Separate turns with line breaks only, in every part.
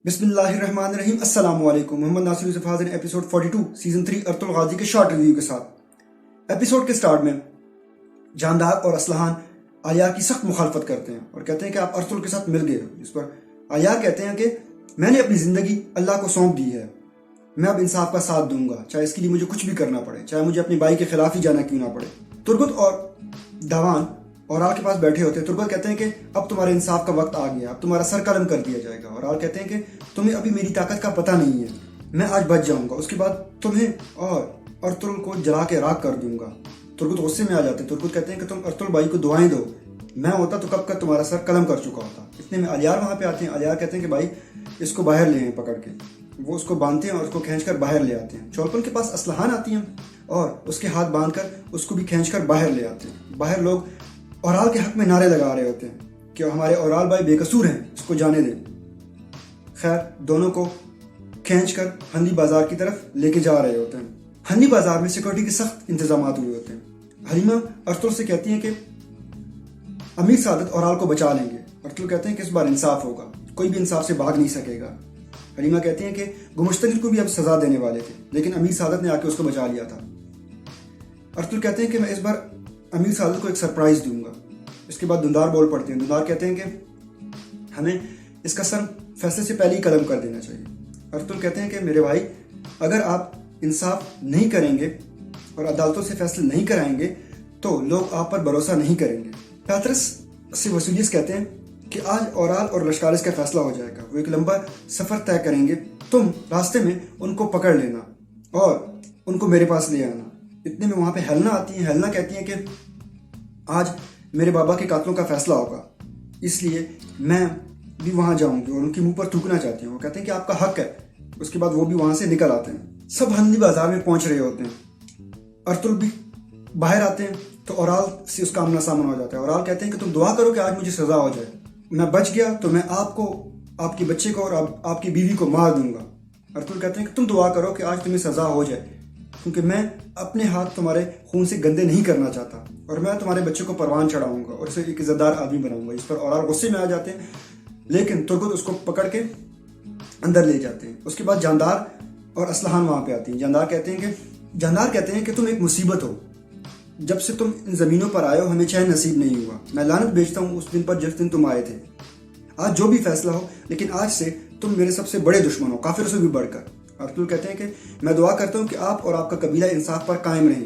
बिस्मिल्लाहिर्रहमानिर्रहीम। अस्सलाम वालेकुम। मोहम्मद नासिर यूसुफ हाजिर एपिसोड 42 सीजन 3 अर्तुल गाजी के शॉर्ट रिव्यू के साथ। एपिसोड के स्टार्ट में जानदार और असलहान आलिया की सख्त मुखालफत करते हैं और कहते हैं कि आप अर्तुल के साथ मिल गए हो। इस पर आलिया कहते हैं कि मैंने अपनी ज़िंदगी अल्लाह को सौंप दी है, मैं अब इंसाफ का साथ दूंगा, चाहे इसके लिए मुझे कुछ भी करना पड़े, चाहे मुझे अपनी भाई के खिलाफ ही जाना क्यों ना पड़े। तुर्गुत और दावान और के पास बैठे होते हैं। तुर्गुत कहते हैं कि अब तुम्हारे इंसाफ का वक्त आ गया, अब तुम्हारा सर कलम कर दिया जाएगा। और कहते हैं कि तुम्हें अभी मेरी ताकत का पता नहीं है, मैं आज बच जाऊंगा, उसके बाद तुम्हें और अर्तुल को जला के राख कर दूंगा। तुर्गुत गुस्से में आ जाते हैं। तुर्गुत कहते हैं कि तुम अर्तुल भाई को दुआएं दो, मैं होता तो कब का तुम्हारा सर कलम कर चुका होता। इतने में अलियार वहां पे आते हैं। अलियार कहते हैं कि भाई इसको बाहर ले आए पकड़ के। वो उसको बांधते हैं और उसको खींच कर बाहर ले आते हैं। चौलपन के पास असलहान आती हैं और उसके हाथ बांध कर उसको भी खींच कर बाहर ले आते हैं। बाहर लोग औराल के हक में नारे लगा रहे होते हैं कि हमारे औराल भाई बेकसूर हैं, इसको जाने दें। खैर दोनों को खींच कर हंदी बाजार की तरफ लेके जा रहे होते हैं। हंदी बाजार में सिक्योरिटी के सख्त इंतजाम हुए होते हैं। हलीमा अर्तुल से कहती हैं कि अमीर सादत औराल को बचा लेंगे। अर्तुल कहते हैं कि इस बार इंसाफ होगा, कोई भी इंसाफ से भाग नहीं सकेगा। हलीमा कहती हैं कि गुमुश्तगिल को भी अब सजा देने वाले थे, लेकिन अमीर सादत ने आके उसको बचा लिया था। अर्तुल कहते हैं कि मैं इस बार अमीर सादत को एक सरप्राइज दूंगा। इसके बाद दुंदार बोल पड़ते हैं। दुंदार कहते हैं कि हमें इसका सर फैसले से पहले ही कलम कर देना चाहिए। अर्तुल कहते हैं कि मेरे भाई, अगर आप इंसाफ नहीं करेंगे और अदालतों से फैसले नहीं कराएंगे तो लोग आप पर भरोसा नहीं करेंगे। पैतरस से वसूलियस कहते हैं कि आज औराल और लश्कारिस का फैसला हो जाएगा, वो एक लंबा सफर तय करेंगे, तुम रास्ते में उनको पकड़ लेना और उनको मेरे पास ले आना। इतने में वहां पे हेलना आती है। हेलना कहती है कि आज मेरे बाबा के कातलों का फैसला होगा, इसलिए मैं भी वहां जाऊंगी और उनके मुंह पर थूकना चाहती हूँ। वो कहते हैं कि आपका हक है। उसके बाद वो भी वहां से निकल आते हैं। सब हंदी बाजार में पहुंच रहे होते हैं। अर्तुल भी बाहर आते हैं तो औराल से उसका आमना सामना हो जाता है। औराल कहते हैं कि तुम दुआ करो कि आज मुझे सजा हो जाए, मैं बच गया तो मैं आपको, आपके बच्चे को और आपकी बीवी को मार दूंगा। अर्तुल कहते हैं कि तुम दुआ करो कि आज तुम्हें सजा हो जाए, क्योंकि मैं अपने हाथ तुम्हारे खून से गंदे नहीं करना चाहता और मैं तुम्हारे बच्चे को परवान चढ़ाऊंगा और उसे एक इज्जतदार आदमी बनाऊंगा। इस पर औराल गुस्से में आ जाते हैं, लेकिन तुर्गुत उसको पकड़ के अंदर ले जाते हैं। उसके बाद जानदार और असलहान वहां पे आती हैं। जानदार कहते हैं कि तुम एक मुसीबत हो, जब से तुम इन जमीनों पर आए हो हमें चैन नसीब नहीं हुआ। मैं लानत भेजता हूँ उस दिन पर जिस दिन तुम आए थे। आज जो भी फैसला हो, लेकिन आज से तुम मेरे सबसे बड़े दुश्मन हो, काफिरों से भी बढ़कर। अर्तुल कहते हैं कि मैं दुआ करता हूँ कि आप और आपका कबीला इंसाफ पर कायम रहें,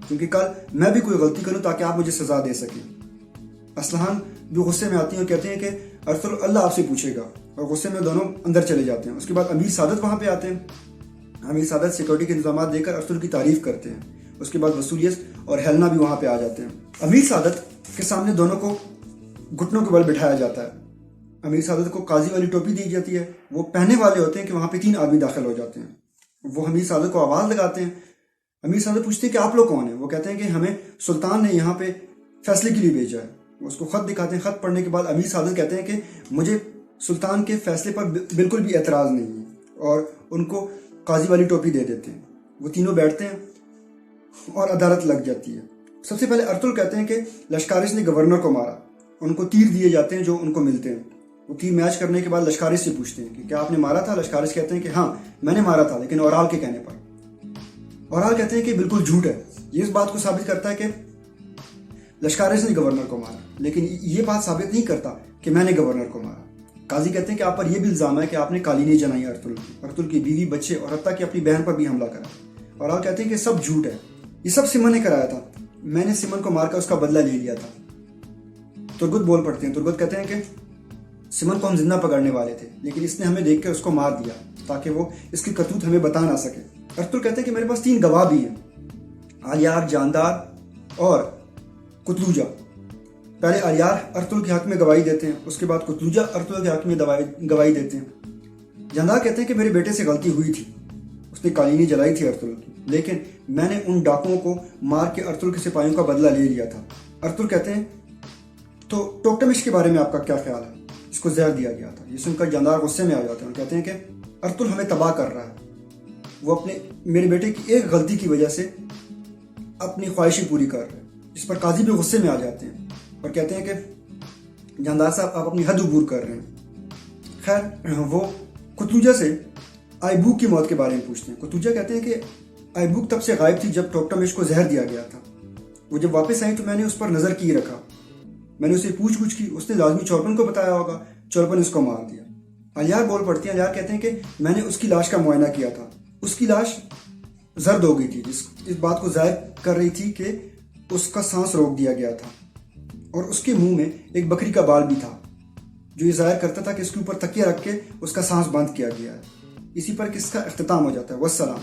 क्योंकि कल मैं भी कोई गलती करूँ ताकि आप मुझे सजा दे सकें। असलहान भी गुस्से में आती हैं और कहते हैं कि अर्तुल अल्लाह आपसे पूछेगा, और गुस्से में दोनों अंदर चले जाते हैं। उसके बाद अमीर सादत वहां पे आते हैं। अमीर सादत सिक्योरिटी के इंतजाम देकर अर्तुल की तारीफ करते हैं। उसके बाद वसूलियस और हेलना भी वहां पे आ जाते हैं। अमीर सादत के सामने दोनों को घुटनों के बल बिठाया जाता है। अमीर सादत को काजी वाली टोपी दी जाती है। वो पहनने वाले होते हैं कि वहां पे 3 आदमी दाखिल हो जाते हैं। वो अमीर सादत को आवाज लगाते हैं। अमीर सादत पूछते हैं कि आप लोग कौन हैं। वो कहते हैं कि हमें सुल्तान ने यहाँ पे फैसले के लिए भेजा है। वो उसको खत दिखाते हैं। खत पढ़ने के बाद अमीर सादत कहते हैं कि मुझे सुल्तान के फैसले पर बिल्कुल भी एतराज नहीं है, और उनको काजी वाली टोपी दे देते हैं। वो तीनों बैठते हैं और अदालत लग जाती है। सबसे पहले अर्तुल कहते हैं कि लश्कारिस ने गवर्नर को मारा। उनको तीर दिए जाते हैं जो उनको मिलते हैं। वो तीर मैच करने के बाद लश्कारिस से पूछते हैं कि क्या आपने मारा था। लश्कारिस कहते हैं कि हाँ मैंने मारा था, लेकिन औराल के कहने पर। औराल कहते हैं कि बिल्कुल झूठ है। ये इस बात को साबित करता है कि लश्कारिस ने गवर्नर को मारा, लेकिन ये बात साबित नहीं करता कि मैंने गवर्नर को मारा। काजी कहते हैं कि आप पर यह भी इल्जाम है कि आपने कालीनी जलाई अर्तुल की बीवी, बच्चे और हत्ता कि अपनी बहन पर भी हमला करा। औराल कहते हैं कि सब झूठ है, ये सब सिमन ने कराया था, मैंने सिमन को मारकर उसका बदला ले लिया था। तुर्गुत बोल पड़ते हैं। तुर्गुत कहते हैं कि सिमन को हम जिंदा पकड़ने वाले थे, लेकिन इसने हमें देखकर उसको मार दिया ताकि वो इसकी करतूत हमें बता ना सके। अर्तुल कहते हैं कि मेरे पास 3 गवाह भी हैं, आलियार, जानदार और कुतलूजा। पहले आलियार अर्तुल के हक में गवाही देते हैं, उसके बाद कुतलूजा अर्तुल के हक में गवाही देते हैं। जानदार कहते हैं कि मेरे बेटे से गलती हुई थी, उसने कालीनी जलाई थी अर्तुल की, लेकिन मैंने उन डाकुओं को मार के अर्तुल के सिपाहियों का बदला ले लिया था। अर्तुल कहते हैं तो टोकटमिश के बारे में आपका क्या ख्याल है, इसको जहर दिया गया था। ये सुनकर जानदार गुस्से में आ जाते हैं और कहते हैं कि अर्तुल हमें तबाह कर रहा है, वो अपने मेरे बेटे की एक गलती की वजह से अपनी ख्वाहिशें पूरी कर रहे हैं। इस पर काजी भी गुस्से में आ जाते हैं और कहते हैं कि जानदार साहब आप अपनी हद अबूर कर रहे हैं। खैर वो قطوجہ سے آئبوک کی موت کے بارے میں پوچھتے ہیں. قطوجہ کہتے ہیں کہ آئبوک تب سے غائب تھی جب ٹوکٹمش کو زہر دیا گیا تھا. وہ جب واپس آئی تو میں نے اس پر نظر کی رکھا. میں نے اسے پوچھ گچھ کی. اس نے لازمی چولپن کو بتایا ہوگا. چولپن نے اس کو مار دیا. الیار بول پڑتی ہیں. الیار کہتے ہیں کہ میں نے اس کی لاش کا معائنہ کیا تھا. اس کی لاش زرد ہو گئی تھی. اس بات کو ظاہر کر رہی تھی کہ اس کا سانس روک دیا گیا تھا اور اس کے منہ میں ایک بکری کا بال بھی تھا جو یہ ظاہر کرتا تھا کہ اس کے اوپر تکیہ رکھ کے اس کا سانس بند کیا گیا ہے. اسی پر کس کا اختتام ہو جاتا ہے. والسلام.